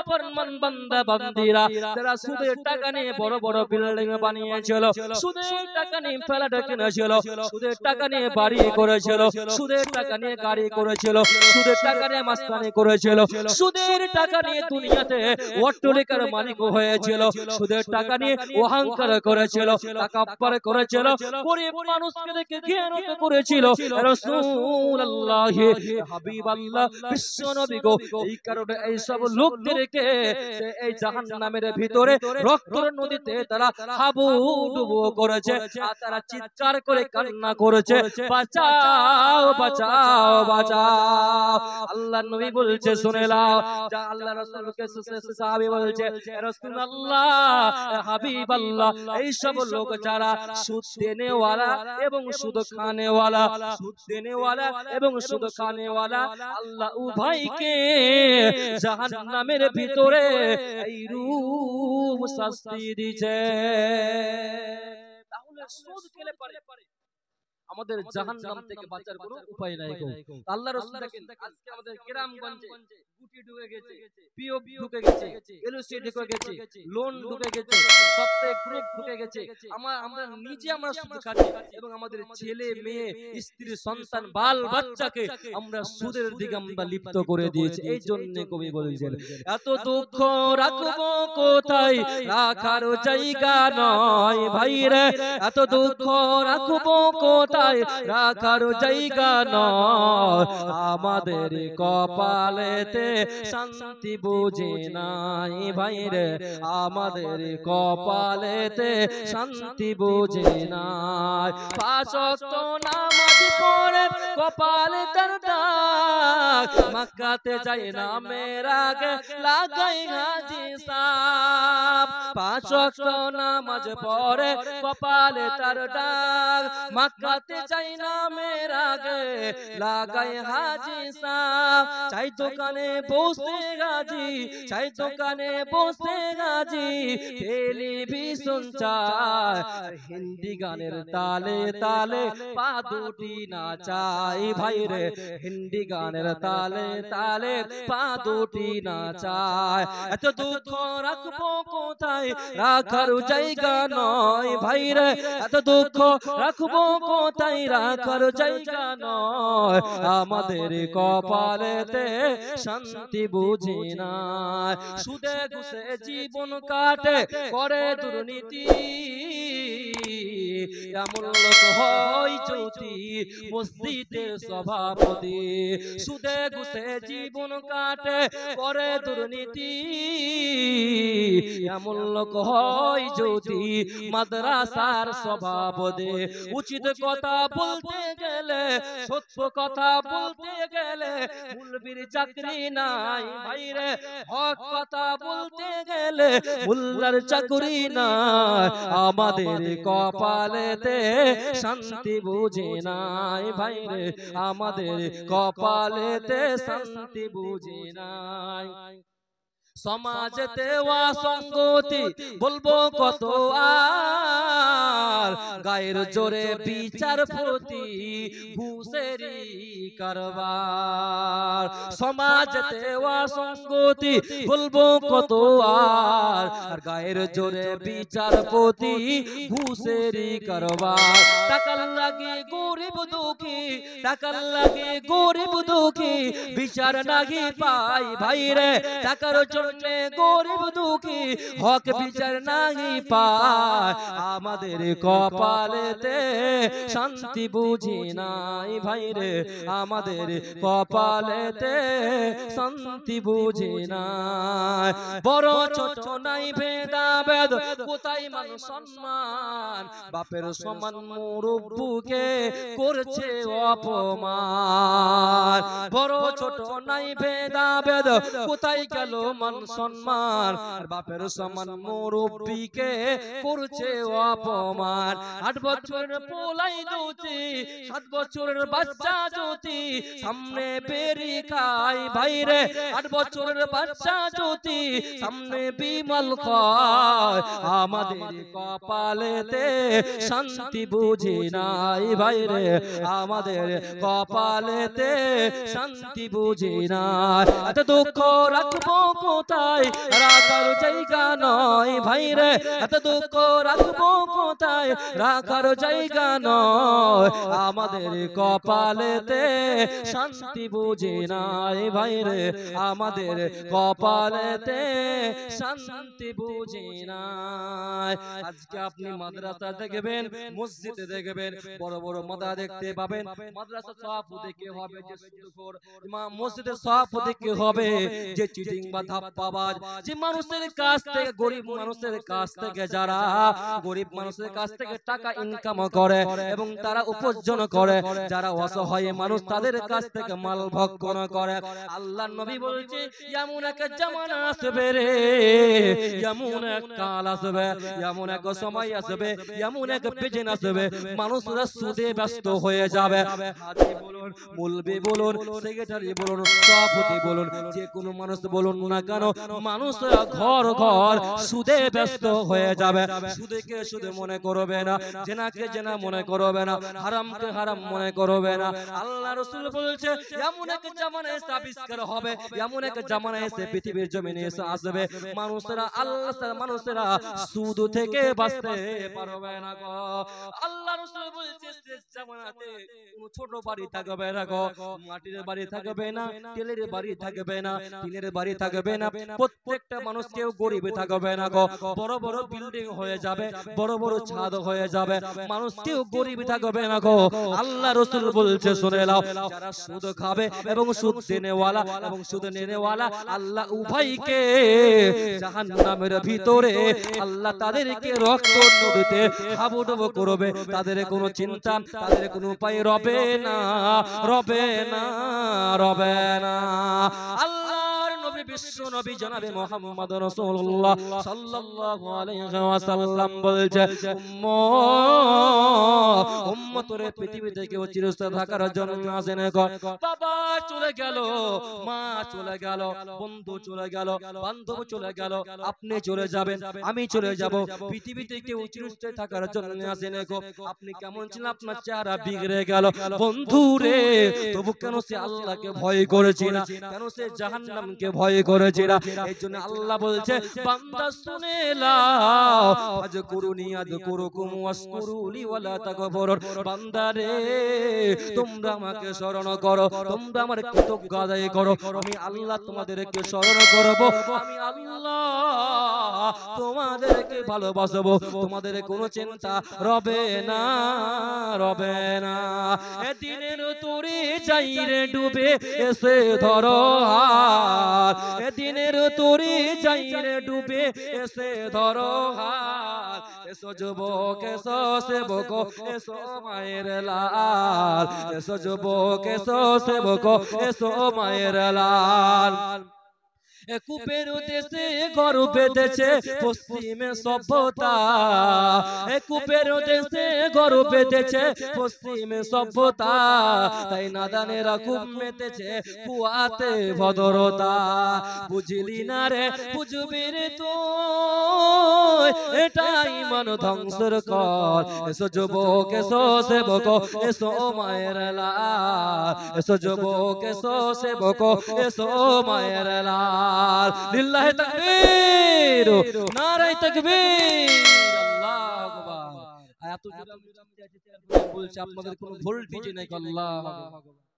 নাফরমান বান্দা বান্দিরা যারা সুদের টাকা নিয়ে বড় বড় বিল্ডিং বানিয়েছিল, সুদের টাকা নিয়ে ফ্ল্যাট কিনেছিল, সুদের টাকা নিয়ে বাড়ি করেছিল, সুদের টাকা নিয়ে গাড়ি করেছিল, সুদের টাকা নিয়ে মাস্তানি করেছিল, সুদের টাকা নিয়ে দুনিয়াতে অট্টালিকার মালিক হয়েছিল, সুদের টাকা নিয়ে অহংকার করেছিল, তাকাব্বুর করেছিল, গরিব মানুষকে দেখে ঘৃণা করেছিল। রাসূলুল্লাহ হাবিবাল্লাহ বিশ্বনবী গো, এই কারণে এই সব লোকদেরকে এই জাহান্নামের ভিতরে রক্তের নদীতে তারা হাবুডুবু করেছে, আর তারা চিৎকার করে কান্না করেছে, বাঁচাও বাঁচাও বাঁচাও। আল্লাহর নবী বলছে শুনে নাও, যা আল্লাহ রাসূলকে সাহাবী বলছে রাসূলুল্লাহ হাবিবাল্লাহ এই সব লোক যারা সুদ দেনেওয়ালা এবং সুদ খানেওয়ালা, সুদ দেনেওয়ালা এবং সুদ খানেওয়ালা, আল্লাহ উভয়কে জাহান্নামের ভিতরে এই রূপ শাস্তি দিয়েছে। তাহলে সুদ খেলে পারে আমাদের জাহান্নাম থেকে বাঁচার কোনো উপায় নাই গো। আল্লাহর রাসূল দেখেন আজকে আমাদের গ্রামগঞ্জে গুটি ঢুকে গেছে, পিওপ ঢুকে গেছে, এলসি ঢুকে গেছে, লোন ঢুকে গেছে, সবটাই গ্রুপ ঢুকে গেছে। আমরা নিজে আমরা সুদ খাচ্ছি এবং আমাদের ছেলে মেয়ে স্ত্রী সন্তান বাল বাচ্চাকে আমরা সুদের দিকে আমরা লিপ্ত করে দিয়েছি। এই জন্য কবি বলেছেন এত দুঃখ রাখবো কোথায়, রাখার জায়গা নয় ভাইরে, এত দুঃখ রাখবো কোথায়, রাখার জায়গা নয়, আমাদের কপালেতে শান্তি বুঝে নাই ভাইরে, আমাদের কপালেতে শান্তি বুঝে নাই। পাঁচ ওয়াক্ত নামাজ পড়ে কপালে তার দাগ, মক্কাতে যাই না মেরাগে লাগাই হাজি সাহেব। পাঁচ ওয়াক্ত নামাজ পড়ে কপালে তার দাগ, মক্কাতে যাই না মেরাগে লাগাই হাজি সাহেব। চাই দোকানে বসে গাজি, চাই দোকানে বসে গাজি, টেলিভিশন চায়, হিন্দি গানের তালে তালে পা দুটি নাচাই ভাইরে, হিন্দি গানের তালে তালে পা দুটি নাচায়। এত দুঃখ রাখবো কোথায়, রাখার জায়গা নয় ভাইরে, এত দুঃখ রাখবো কোথায়, রাখার জায়গা নয়, আমাদের কপালেতে শান্তি বুঝি না। সুদে ঘুষে জীবন কাটে করে দুর্নীতি, এমন লোক হয় জ্যোতি মসজিদের সভাপতি। সুদে ঘুষে জীবন কাটে করে দুর্নীতি, এমন লোক হয় জ্যোতি মাদ্রাসার সভাপতি। উচিত কথা বলতে গেলে, সত্য কথা বলতে গেলে মুলবির চাকরি নাই ভাইরে, হক কথা বলতে গেলে মুল্লার চাকরি নাই, আমাদের কপালেতে শান্তি বুঝে নাই ভাইরে, আমাদের কপালেতে শান্তি বুঝে নাই। সমাজেতে অসঙ্গতি বলবো কত আর, গায়ের জোরে বিচার প্রতি ঘুষেরি কারবার। সমাজেতে অসঙ্গতি বলবো কত আর, গায়ের জোরে বিচার প্রতি ঘুষেরি কারবার। টাকার লাগে গরিব দুঃখী, টাকার লাগে গরিব দুঃখী, বিচার নাহি পাই ভাইরে, টাকার গরিব দুঃখী হক বিচার নাহি পায়, আমাদের কপালেতে শান্তি বুঝি নাই ভাইরে, আমাদের কপালেতে শান্তি বুঝি নাই। বড় ছোট নাই ভেদাভেদ, কোথায় মান সম্মান, বাপের সমান মুরব্বুকে করছে অপমান। বড় ছোট নাই ভেদাভেদ, কোথায় গেল মান সম্মান, বাপের সমান মুরব্বিকে করছে অপমান। 8 বছরের পোলাই জ্যোতি, 7 বছরের বাচ্চা জ্যোতি, সামনে বেরি খাই ভাইরে, 8 বছরের বাচ্চা জ্যোতি, সামনে বিমল খায়, আমাদের কপালেতে শান্তি বুঝি নাই ভাইরে, আমাদের কপালেতে শান্তি বুঝি নাই। এত দুঃখ রাখবো কোথায় রাখার জায়গা নয় ভাই রে এত দুঃখ রাখবো কোথায় রাখার জায়গা নয় আমাদের কপালেতে শান্তি বুঝি নাই ভাই রে আমাদের কপালেতে শান্তি বুঝি নাই আজকে আপনি মাদ্রাসা দেখবেন মসজিদে দেখবেন বড় বড় মাদ্রাসা দেখতে পাবেন মাদ্রাসা সভাপতি কে হবে যে সুদখোর মসজিদের সভাপতি কে হবে যে চিটিং বা ধাপ্পাবাজ যে মানুষের কাছ থেকে গরিব মানুষের কাছ থেকে যারা গরিব মানুষের কাছ থেকে টাকা ইনকাম করে এবং তারা উপার্জন করে যারা অসহায় মানুষ তাদের কাছ থেকে মাল ভক্ষণ করে আল্লাহর নবী বলছে এমন এক জামানা আসবে রে এমন এক কাল আসবে এমন এক সময় আসবে এমন এক পেজেন আসবে মানুষরা সুদে ব্যস্ত হয়ে যাবে হাজি বলুন মুলবি বলুন সেক্রেটারি বলুন সভাপতি বলুন যে কোনো মানুষ বলুন না কেন মানুষরা ঘর ঘর সুদে ব্যস্ত হয়ে যাবে সুদকে সুদ মনে করবে না জেনাকে জেনা মনে করবে না হারামকে হারাম মনে করবে না আল্লাহ রাসূল বলছে এমন এক জামানা এসে আবিষ্কার হবে এমন এক জামানা এসে পৃথিবীর জমিনে এসে আসবে মানুষরা মানুষরা সুদ থেকে বাঁচতে পারবে না গো আল্লাহ রাসূল বলছে শেষ জামানাতে কোনো ছোট বাড়ি থাকবে না গো মাটির বাড়ি থাকবে না তেলের বাড়ি থাকবে না টিনের বাড়ি থাকবে না প্রত্যেকটা মানুষ কেউ গরিব থাকবে না গো বড় বড় বিল্ডিং হয়ে যাবে বড় বড় ছাদ হয়ে যাবে মানুষ কেউ গরিব থাকবে না গো আল্লাহ রাসূল বলছে শুনে নাও যারা সুদ খাবে এবং সুদ দেনেওয়ালা এবং সুদ নেনেওয়ালা আল্লাহ উভয়কে জাহান্নামের ভিতরে আল্লাহ তাদেরকে রক্ত নদীতে হাবুডুবু করবে তাদের কোনো চিন্তা তাদের কোনো উপায় রবে না রবে না রবে না আল্লাহর নবী বিশ্ব নবী জনাবে মুহাম্মদ রাসূলুল্লাহ সাল্লাল্লাহু আলাইহি ওয়াসাল্লাম বলছে উম্মতরে পৃথিবী থেকে চিরস্থায়ী থাকার জন্য আসেন বাবা চলে গেল মা চলে গেল বন্ধু চলে গেল বান্ধব চলে গেল আপনি চলে যাবেন আমি চলে যাব পৃথিবী থেকে চিরস্থায়ী থাকার জন্য আসেন আপনি কেমন ছিলেন আপনার চেহারা বিগড়ে গেল বন্ধু রে তবু কেন সে আল্লাহকে ভয় করেছি না কেন সে জাহান্নামকে ভয় করেছি না এইজন্য আল্লাহ বলছে বান্দা শুনে লাও আযকুরুনি আযকুরুকুম ওয়াশকুরুলি ওয়ালা তাকফুরুন বান্দা রে তোমরা আমাকে স্মরণ করো তোমরা আমার কৃতজ্ঞতা আদায় করো আমি আল্লাহ তোমাদেরকে স্মরণ করব আমি আল্লাহ তোমাদেরকে ভালোবাসবো তোমাদের কোনো চিন্তা রবে না রবে না এদিনের তোরে যাইরে ডুবে এসে ধরো হাত এদিনের তোরে যাইরে ডুবে এসে ধরো হাত এসো যুবক এসো সেবক এসো মায়ের লাল এসো যুবক এসো সেবক এসো মায়ের লাল কূপের দেশে ঘর বেঁধেছে পশ্চিমে সভ্যতা কূপের দেশে ঘর বেঁধেছে পশ্চিমে সভ্যতা তাই নাদানেরা কূপ মেতেছে কুয়াতে ভদ্রতা বুঝলি না রে বুঝবি রে তুই এটাই মান ধ্বংসের কর এসো যুবক এসো সেবক এসো মায়ের লাল এসো যুবক এসো সেবক এসো মায়ের লাল লিল্লাহি তাকবীর নারায়ে তাকবীর আল্লাহু আকবার এত জোরে বলছে আপনাদের কোনো ভোল্টেজ নাই আল্লাহু আকবার